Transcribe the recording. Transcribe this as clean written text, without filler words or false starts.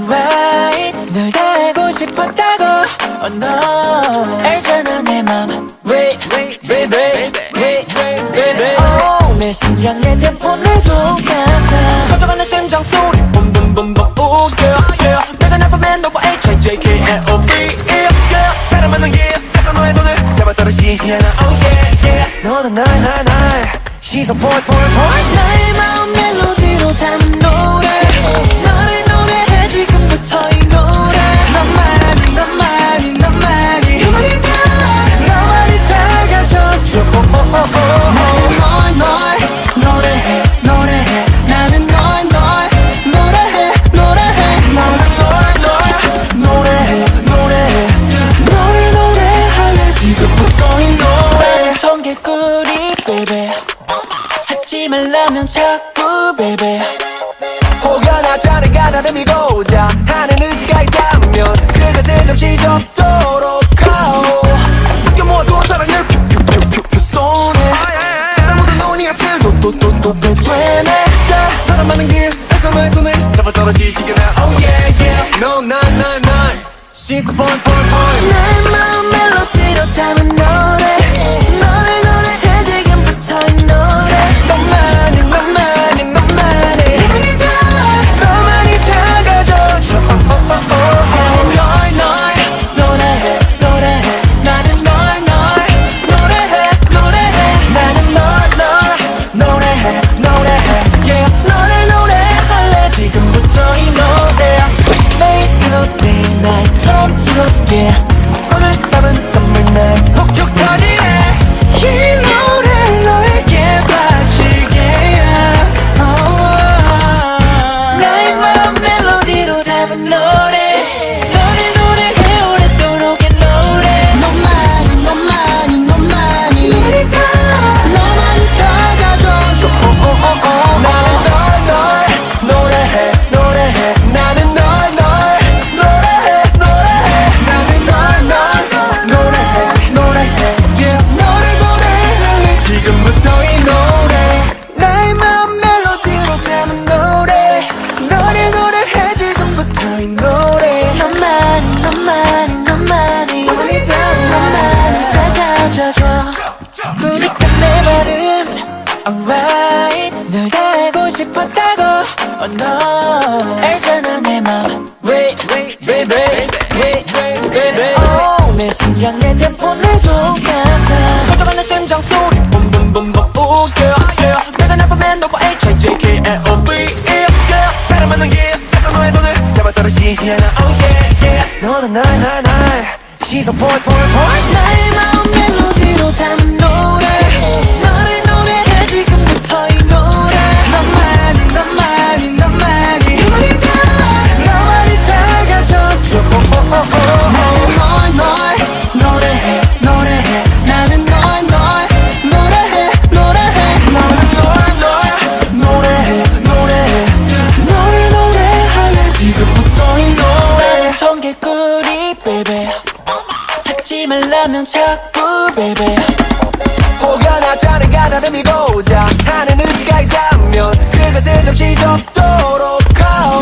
alright 널 달고 싶었다고 oh no 알잖아 내 맘 Wait baby oh 내 심장의 템포를 똑같아 커져가는 심장 소리 붐붐붐붐 oh yeah 내가 나쁘면 너와 HIJKLOV yeah 사랑하는 길 내가 너의 손을 잡아 떨어지지 않아 oh yeah 너는 날 시선 point 나의 마음 멜로디로 담은 노래 너를 노래해 지금부터 이 노래 너만이 너만이 다가져줘 나는 널 노래해 나는 널 노래해 나는 널 노래할래 지금부터 이 노래 청개구리 baby 하지 말라면 자꾸 baby 호연하자는 가다를 밀고자 하는 의지가 있다면 그것을 잠시 접도록 하오 웃겨 모아두어 사랑을 퓨퓨퓨퓨 손에 세상 모든 눈이 아틀고 또 되네 자 사람 많은 길에서 너의 손을 잡아 떨어지지게 나 oh yeah 넌 시선 point 나의 마음 멜로디로 담은 노래 너를 노래해 지금부터 이 노래 너만이 다가져줘 나는 널 노래해 나는 널 노래해 나는 널 노래해 너를 노래할래 지금부터 이 노래 매일 내 날처럼 즐겁게 오늘 밤은 선물 날 폭죽 터지네 이 노래를 너에게 바치게 나의 마음 멜로디로 담은 노래 너를 노래해 오랫도록 이 노래 너만이 다가져줘 나는 널 노래해 나는 널 노래해 나는 널 노래해 너를 노래할래 지금부터 이 노래 나의 마음 멜로디로 담은 노래 너를 노래해 지금부터 이 노래 너만이 다가져줘 그니까 내 발음 alright 널 달고 싶었다고 oh no 알잖아 내 맘 Wait baby oh 내 심장의 템포를 똑같아 커져가는 심장 소리 붐붐붐붐 oh yeah 내가 나쁘면 너와 HIJKLOV yeah 사랑하는 길 내가 너의 손을 잡아 떨어지지 않아 oh yeah 너는 날 시선 point 나의 마음 멜로디로 담은 노래 너를 노래해 지금부터 이 노래 너만이 다가져줘 나는 널 노래해 나는 널 노래해 나는 널 노래할래 지금부터 이 노래 청개구리 baby 하지 말라면 자꾸 baby 호연하자는 가다를 밀고자 하는 의지가 있다면 그것을 잠시 접도록 하오